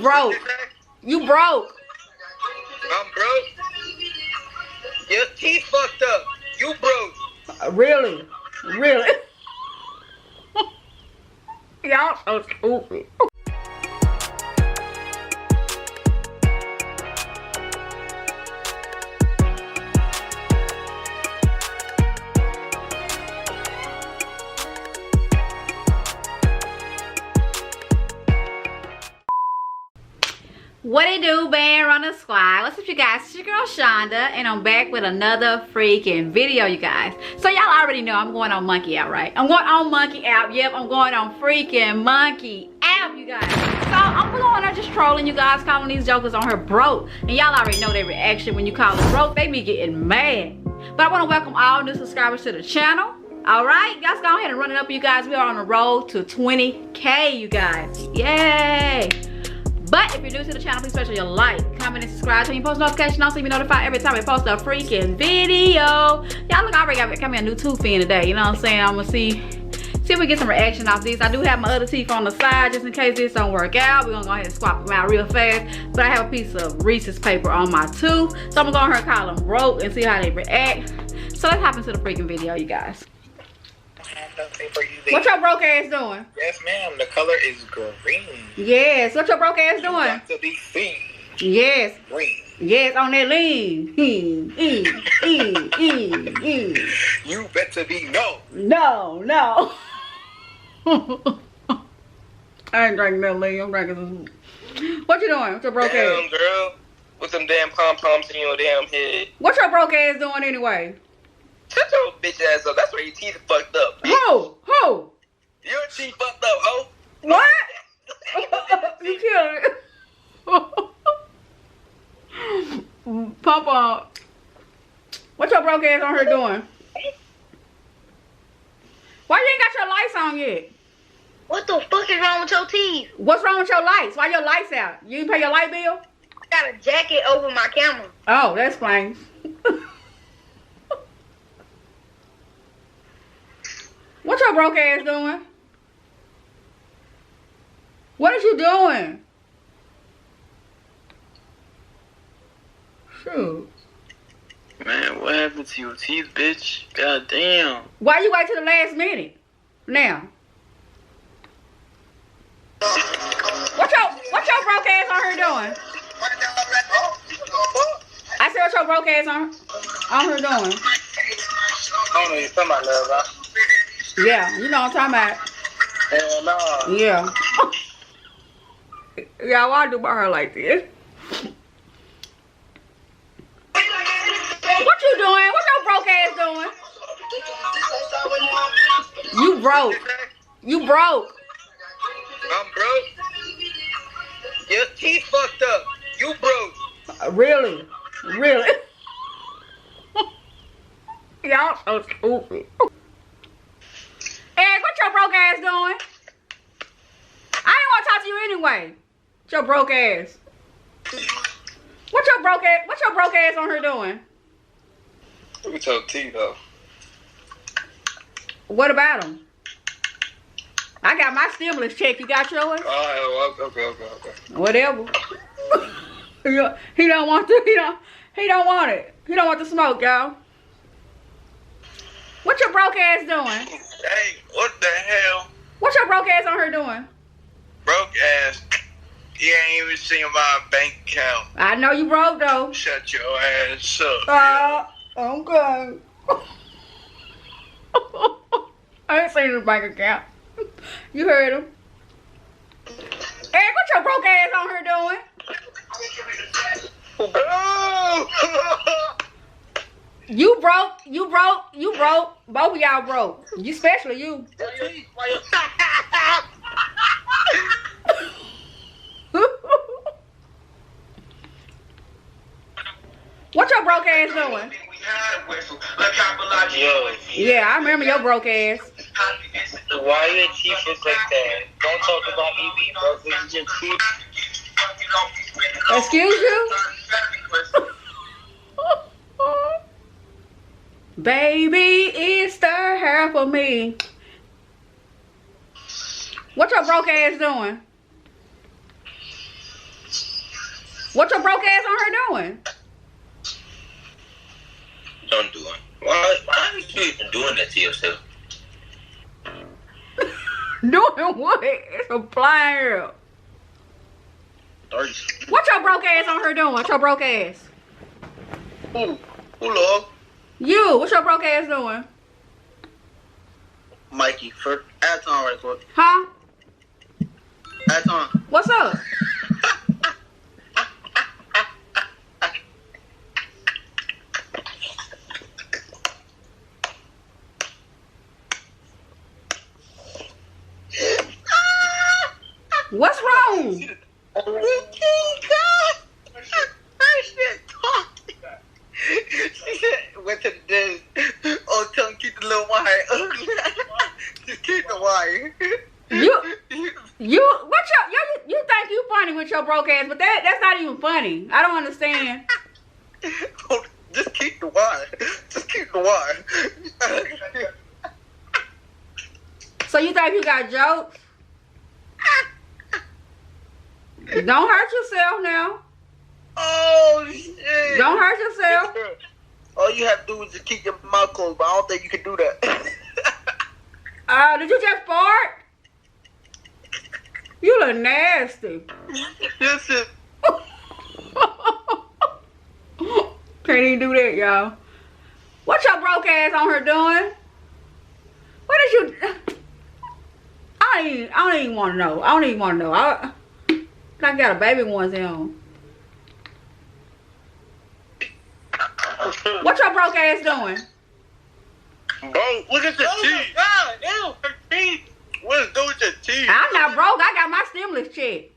broke. You broke. I'm broke. Your teeth fucked up. You broke. Really? Really? Y'all so stupid. What it do, BANDRUNNERZC squad? What's up, you guys? It's your girl Shonda, and I'm back with another freaking video, you guys. So y'all already know I'm going on Monkey Out, right? I'm going on Monkey Out. Yep, I'm going on freaking Monkey Out, you guys. So I'm going on just trolling you guys, calling these jokers on her broke. And y'all already know their reaction when you call them broke. They be getting mad. But I want to welcome all new subscribers to the channel. Alright, let's go ahead and run it up, you guys. We are on the road to 20K, you guys. Yay! But if you're new to the channel, please make sure you like, comment, and subscribe so you post notifications also so you be notified every time we post a freaking video. Y'all look, I already got me a new tooth in today. You know what I'm saying? I'm gonna see if we get some reaction off these. I do have my other teeth on the side just in case this don't work out. We're gonna go ahead and swap them out real fast. But I have a piece of Reese's paper on my tooth, so I'm gonna go ahead and call them broke and see how they react. So let's hop into the freaking video, you guys. What your broke ass doing? Yes, ma'am. The color is green. Yes. What your broke ass doing? Got to be seen. Yes. Green. Yes, on that lean. You better be no. No. I ain't drinking that lean. I'm drinking some. What you doing? What's your broke ass? Damn, girl. With them damn pom-poms in your damn head. What your broke ass doing anyway? Shut your bitch ass up. That's where your teeth are fucked up. Who? Your teeth fucked up, ho. What? You killed it. Pump on. What your broke ass on her doing? Why you ain't got your lights on yet? What the fuck is wrong with your teeth? What's wrong with your lights? Why your lights out? You didn't pay your light bill? I got a jacket over my camera. Oh, that's fine. What your broke ass doing? What is you doing? Shoot. Man, what happened to your teeth, bitch? God damn. Why you wait till the last minute? Now. What your broke ass on her doing? I said what your broke ass on her doing? I don't know you're talking about, love, huh? Yeah, you know what I'm talking about. Hell no. Yeah. Yeah, why do my hair like this? What you doing? What your broke ass doing? You broke. You broke. I'm broke. Your teeth fucked up. You broke. Really? Really? Y'all so stupid. Eric, what your broke ass doing? I didn't want to talk to you anyway. What your broke ass? What your broke ass on her doing? Look at your teeth, though. What about them? I got my stimulus check. You got yours? Oh, okay. Whatever. He don't want to. He don't want it. He don't want the smoke, y'all. What your broke ass doing? Hey, what the hell? What your broke ass on her doing? Broke ass. You ain't even seen my bank account. I know you broke though. Shut your ass up. Okay. I ain't seen the bank account. You heard him. Hey, what your broke ass on her doing? Oh! You broke. Both of y'all broke. You especially you. What your broke ass doing? Yeah, I remember your broke ass. Why your teeth look like that? Don't talk about me being broke. This is your teeth. Excuse you? Baby, it's the hair for me. What your broke ass doing? What your broke ass on her doing? Don't do it. Why are you even doing that to yourself? Doing what? It's a flying girl. What your broke ass on her doing? What your broke ass? Who, Lord? You. What your broke ass doing? Mikey, for add on right quick. Huh? Add on. What's up? What's wrong? Went to the dentist. Oh, tell him keep the little wire. Just keep the wire. You think you funny with your broke ass, but that's not even funny. I don't understand. Oh, just keep the wire. Just keep the wire. So you think you got jokes? Don't hurt yourself now. Oh shit! Don't hurt yourself. All you have to do is just keep your mouth closed, but I don't think you can do that. Did you just fart? You look nasty. This is. Can't even do that, y'all. What your broke ass on her doing? What did you? I don't even want to know. I don't even want to know. I got a baby one's on. What your broke ass doing? Bro, look at the teeth. God, ew, her teeth. What is doing with your teeth? I'm not broke. I got my stimulus check.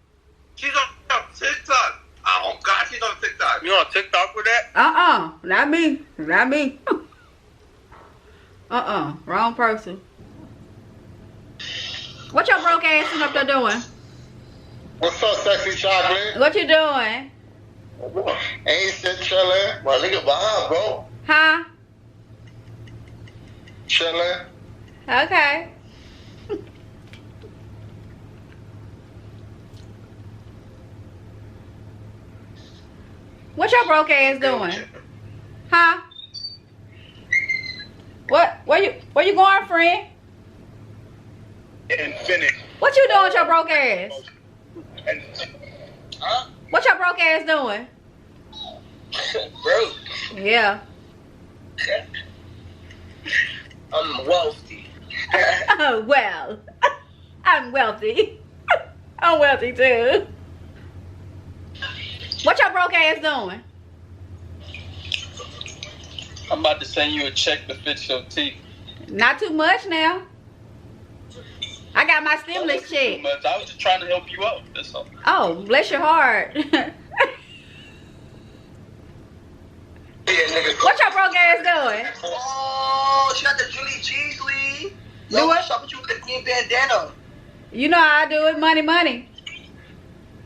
She's on TikTok. Oh God, she's on TikTok. You on TikTok with that? Not me. Not me. Wrong person. What your broke ass sitting up there doing? What's up, sexy chocolate? What you doing? Ain't shit chillin'. My nigga behind, bro. Huh? Chillin'. Okay. What your broke ass doing? Huh? Where you going, friend? Infinite. What you doing with your broke ass? Huh? What your broke ass doing? Broke. Yeah. I'm wealthy. Oh, well. I'm wealthy. I'm wealthy too. What your broke ass doing? I'm about to send you a check to fix your teeth. Not too much now. I got my stimulus check. But I was just trying to help you out. That's all. Oh, bless your heart. What your broke ass doing? Oh, she got the Julie Cheese lead. Do what? Shop with you with the green bandana. You know how I do it. Money, money.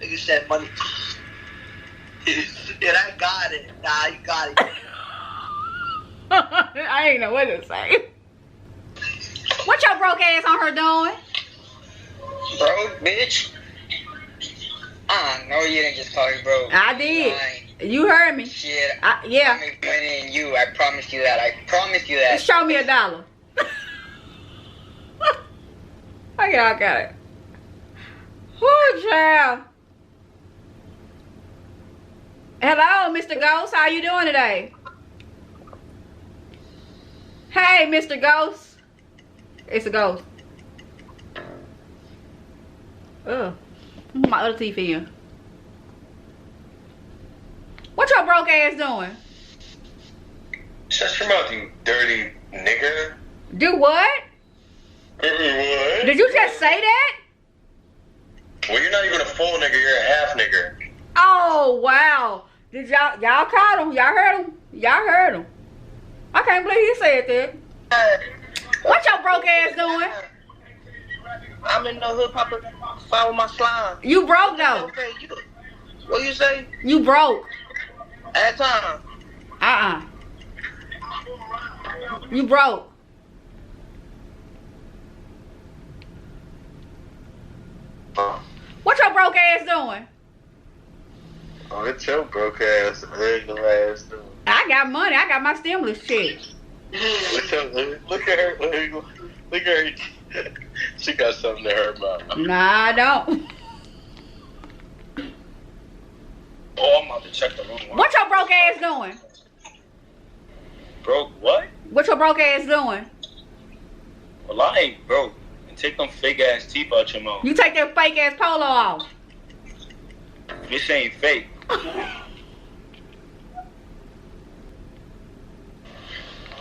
Nigga said money. Yeah, I got it. Nah, you got it. I ain't know what to say. What your broke ass on her doing? Bro, bitch. No, you didn't just call me bro. I did. You heard me. Shit. Yeah. I'm making money in you. I promise you that. I promise you that. Show me $1. I got it. Whoo, child. Hello, Mr. Ghost. How you doing today? Hey, Mr. Ghost. It's a ghost. Ugh. My other teeth in. What your broke ass doing? Shut your mouth, you dirty nigger. Do what? What? Did you just say that? Well, you're not even a full nigger. You're a half nigger. Oh, wow. Did y'all caught him? Y'all heard him? Y'all heard him. I can't believe he said that. What your broke ass doing? I'm in the hood, Papa. Follow my slime. You broke though. Okay, what you say? You broke. At time. You broke. What your broke ass doing? Oh, it's your broke ass ugly ass doing. I got money. I got my stimulus check. Look at her. Look at her. She got something in her mouth. Nah, I don't. Oh, I'm about to check the room. What your broke ass doing? Broke what? What your broke ass doing? Well, I ain't broke. And take them fake ass teeth out your mouth. You take that fake ass polo off. This ain't fake.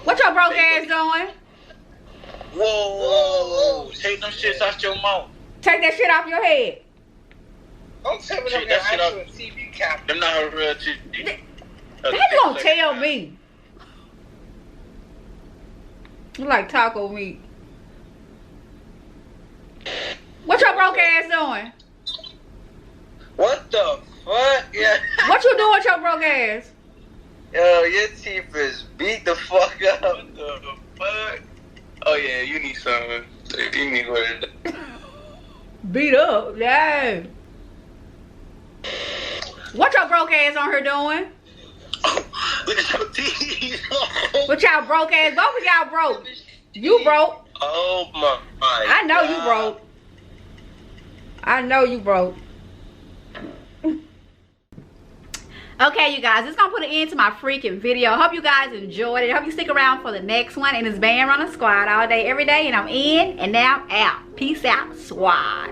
What your broke ass doing? Whoa. Take them shits out your mouth. Take that shit off your head. Don't tell me Shit, them that shit actual up. TV cameras. Them not her real teeth. How you gonna tell me? You like taco meat. What your broke ass doing? What the fuck? Yeah. What you doing with your broke ass? Yo, your teeth is beat the fuck up. What the fuck? Oh yeah, you need some. You need what? Beat up, yeah. What your broke ass on her doing? Look at your teeth. What y'all broke ass? Both of y'all broke. You broke. Oh my. I know you broke. I know you broke. Okay, you guys, this is gonna put an end to my freaking video. Hope you guys enjoyed it. Hope you stick around for the next one. And it's Band Runner Squad all day, every day. And I'm in, and now I'm out. Peace out, squad.